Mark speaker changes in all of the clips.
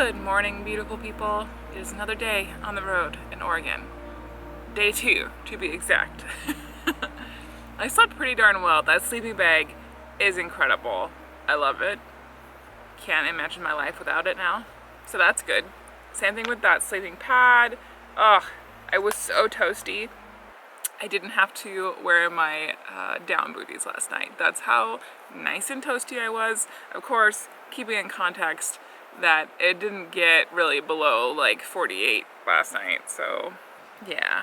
Speaker 1: Good morning, beautiful people. It is another day on the road in Oregon. Day 2, to be exact. I slept pretty darn well. That sleeping bag is incredible. I love it. Can't imagine my life without it now. So that's good. Same thing with that sleeping pad. Ugh, I was so toasty. I didn't have to wear my down booties last night. That's how nice and toasty I was. Of course, keeping in context that it didn't get really below like 48 last night, so yeah.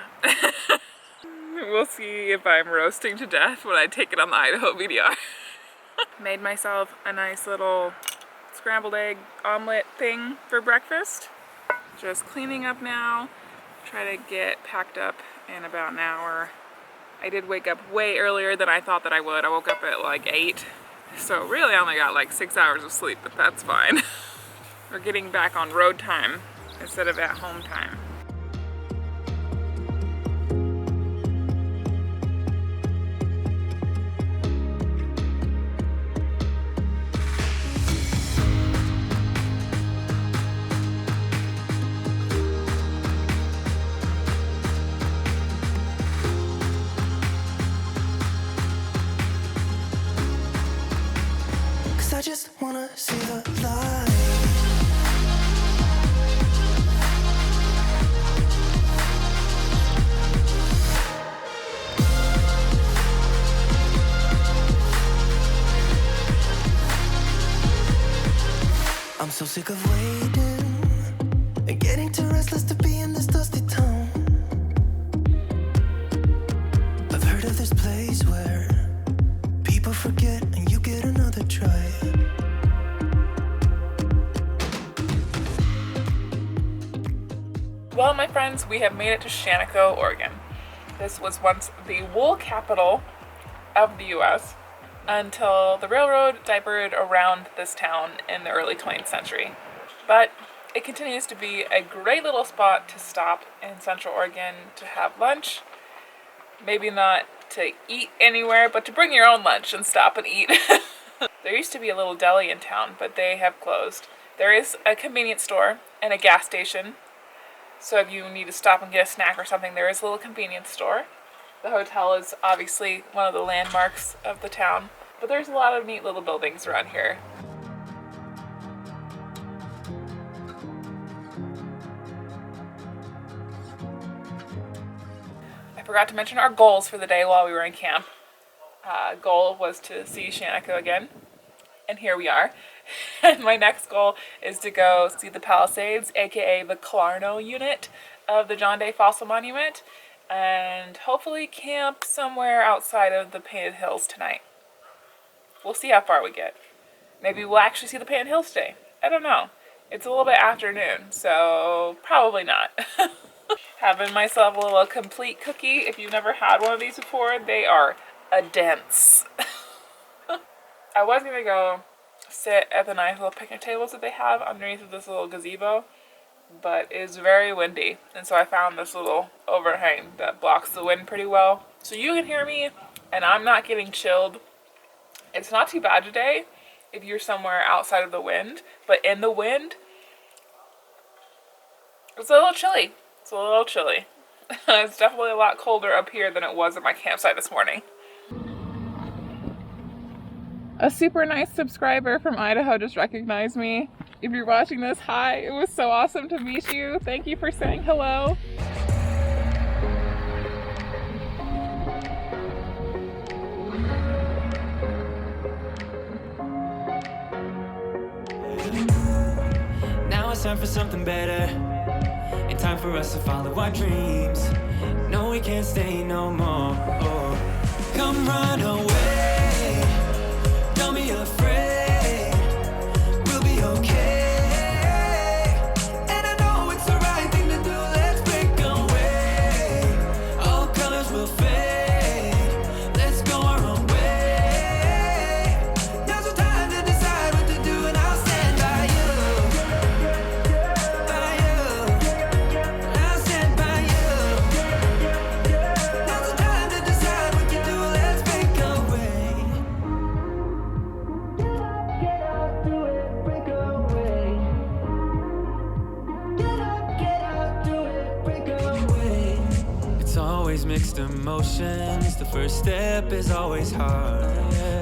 Speaker 1: We'll see if I'm roasting to death when I take it on the Idaho VDR. Made myself a nice little scrambled egg omelet thing for breakfast. Just cleaning up now. Try to get packed up in about an hour. I did wake up way earlier than I thought that I would. I woke up at like 8. So really I only got like 6 hours of sleep, but that's fine. We're getting back on road time instead of at home time.
Speaker 2: I just wanna see the light. I'm so sick of waiting and getting too restless to be in this dusty town. I've heard of this place where people forget and you get another try.
Speaker 1: Well, my friends, we have made it to Shaniko, Oregon. This was once the wool capital of the U.S. until the railroad diverted around this town in the early 20th century. But it continues to be a great little spot to stop in Central Oregon to have lunch. Maybe not to eat anywhere, but to bring your own lunch and stop and eat. There used to be a little deli in town, but they have closed. There is a convenience store and a gas station. So if you need to stop and get a snack or something, there is a little convenience store. The hotel is obviously one of the landmarks of the town, but there's a lot of neat little buildings around here. I forgot to mention our goals for the day while we were in camp. Goal was to see Shanaka again, and here we are. And my next goal is to go see the Palisades, aka the Clarno Unit of the John Day Fossil Monument, and hopefully camp somewhere outside of the Painted Hills tonight. We'll see how far we get. Maybe we'll actually see the Painted Hills today. I don't know. It's a little bit afternoon, so probably not. Having myself a little complete cookie. If you've never had one of these before, they are a dense. I was going to go sit at the nice little picnic tables that they have underneath of this little gazebo, but it's very windy, and so I found this little overhang that blocks the wind pretty well, so you can hear me and I'm not getting chilled. It's not too bad today if you're somewhere outside of the wind, but in the wind it's a little chilly. It's definitely a lot colder up here than it was at my campsite this morning. A super nice subscriber from Idaho just recognized me. If you're watching this, hi, it was so awesome to meet you. Thank you for saying hello.
Speaker 3: Now it's time for something better, and time for us to follow our dreams. No, we can't stay no more. Oh, come run away. Don't be afraid, we'll be okay. And I know it's the right thing to do, let's break away. All colors will fade, let's go our own way. Now's the time to decide what to do, and I'll stand by you. I'll stand by you. Now's the time to decide what to do, let's break away. Get out, do it, break away. emotions. The first step is always hard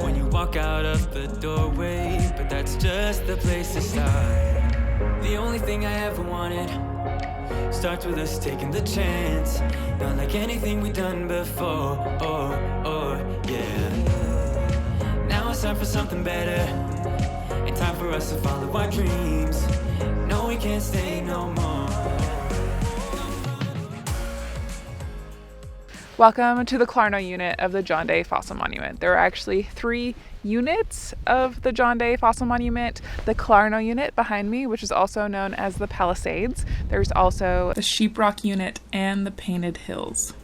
Speaker 3: when you walk out of the doorway, but that's just the place to start. The only thing I ever wanted starts with us taking the chance. Not like anything we've done before. Yeah. Now it's time for something better, and time for us to follow our dreams. No, we can't stay no more.
Speaker 1: Welcome to the Clarno Unit of the John Day Fossil Monument. There are actually 3 units of the John Day Fossil Monument. The Clarno Unit behind me, which is also known as the Palisades. There's also the Sheeprock Unit and the Painted Hills.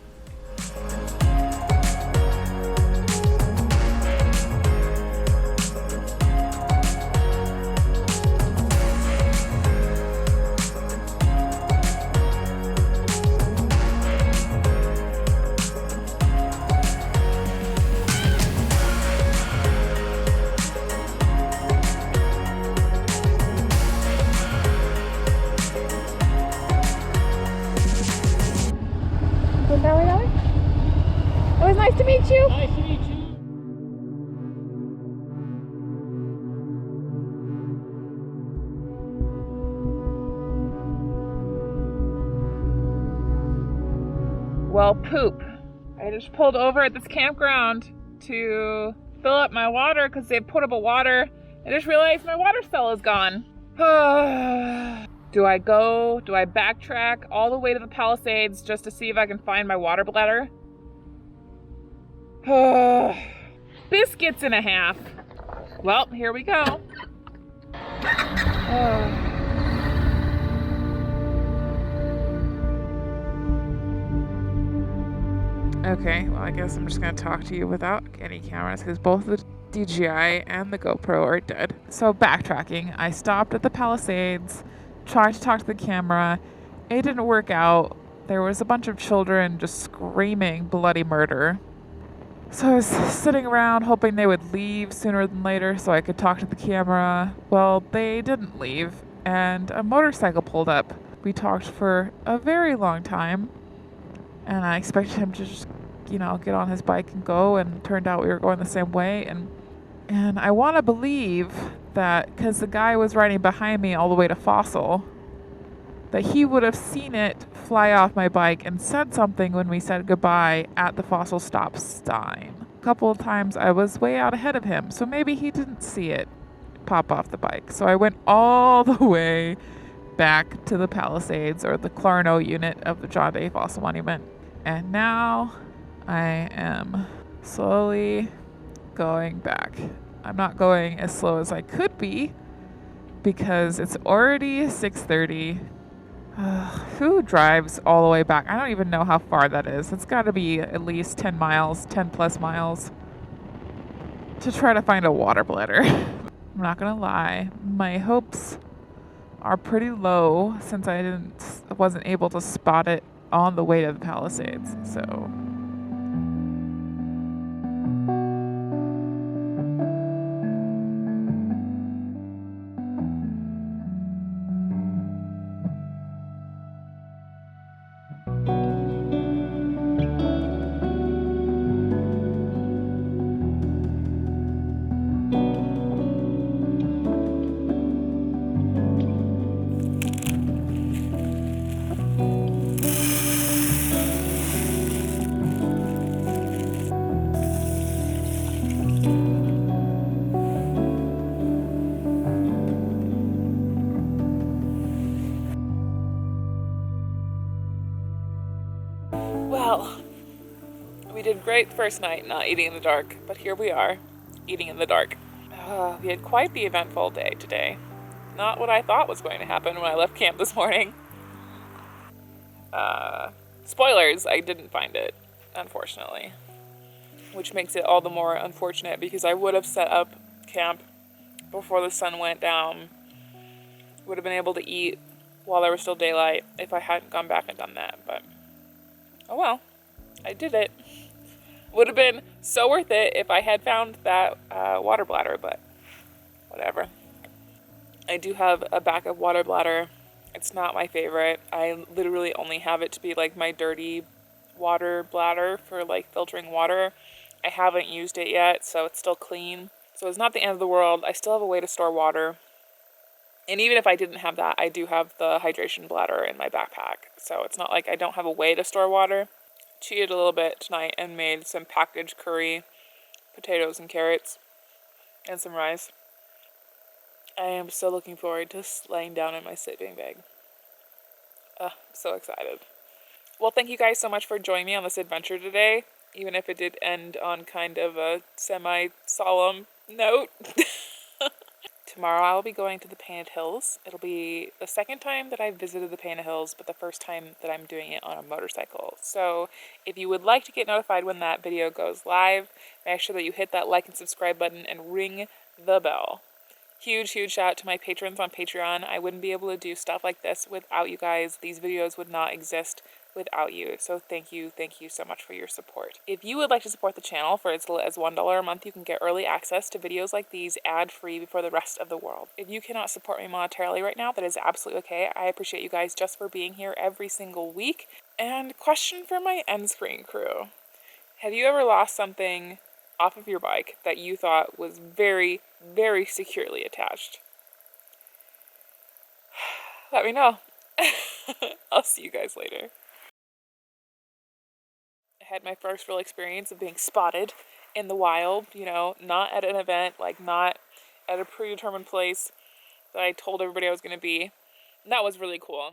Speaker 1: It was nice to meet you.
Speaker 4: Nice to meet you.
Speaker 1: Well, poop. I just pulled over at this campground to fill up my water because they have potable water. I just realized my water cell is gone. Do I backtrack all the way to the Palisades just to see if I can find my water bladder? Biscuits and a half. Well, here we go. Okay, well, I guess I'm just going to talk to you without any cameras because both the DJI and the GoPro are dead. So, backtracking. I stopped at the Palisades, tried to talk to the camera. It didn't work out. There was a bunch of children just screaming bloody murder. So I was sitting around hoping they would leave sooner than later so I could talk to the camera. Well, they didn't leave, and a motorcycle pulled up. We talked for a very long time, and I expected him to just, get on his bike and go, and it turned out we were going the same way. And I want to believe that because the guy was riding behind me all the way to Fossil, that he would have seen it fly off my bike and said something when we said goodbye at the Fossil stop sign. A couple of times I was way out ahead of him, so maybe he didn't see it pop off the bike. So I went all the way back to the Palisades, or the Clarno Unit of the John Day Fossil Monument. And now I am slowly going back. I'm not going as slow as I could be because it's already 6:30. Who drives all the way back? I don't even know how far that is. It's got to be at least 10 miles, 10 plus miles to try to find a water bladder. I'm not going to lie. My hopes are pretty low since I wasn't able to spot it on the way to the Palisades. So well, we did great the first night not eating in the dark, but here we are, eating in the dark. We had quite the eventful day today. Not what I thought was going to happen when I left camp this morning. Spoilers, I didn't find it, unfortunately. Which makes it all the more unfortunate because I would have set up camp before the sun went down. Would have been able to eat while there was still daylight if I hadn't gone back and done that, but oh well, I did it. Would have been so worth it if I had found that water bladder, but whatever. I do have a backup water bladder. It's not my favorite. I literally only have it to be like my dirty water bladder for like filtering water. I haven't used it yet, so it's still clean. So it's not the end of the world. I still have a way to store water. And even if I didn't have that, I do have the hydration bladder in my backpack. So it's not like I don't have a way to store water. Cheated a little bit tonight and made some packaged curry, potatoes and carrots, and some rice. I am so looking forward to laying down in my sleeping bag. I'm so excited. Well, thank you guys so much for joining me on this adventure today, even if it did end on kind of a semi-solemn note. Tomorrow I'll be going to the Painted Hills. It'll be the second time that I've visited the Painted Hills, but the first time that I'm doing it on a motorcycle. So if you would like to get notified when that video goes live, make sure that you hit that like and subscribe button and ring the bell. Huge, huge shout out to my patrons on Patreon. I wouldn't be able to do stuff like this without you guys. These videos would not exist without you. So thank you so much for your support. If you would like to support the channel for as little as $1 a month, you can get early access to videos like these ad-free before the rest of the world. If you cannot support me monetarily right now, that is absolutely okay. I appreciate you guys just for being here every single week. And question for my end screen crew. Have you ever lost something off of your bike that you thought was very, very securely attached? Let me know. I'll see you guys later. I had my first real experience of being spotted in the wild, you know, not at an event, like not at a predetermined place that I told everybody I was going to be. And that was really cool.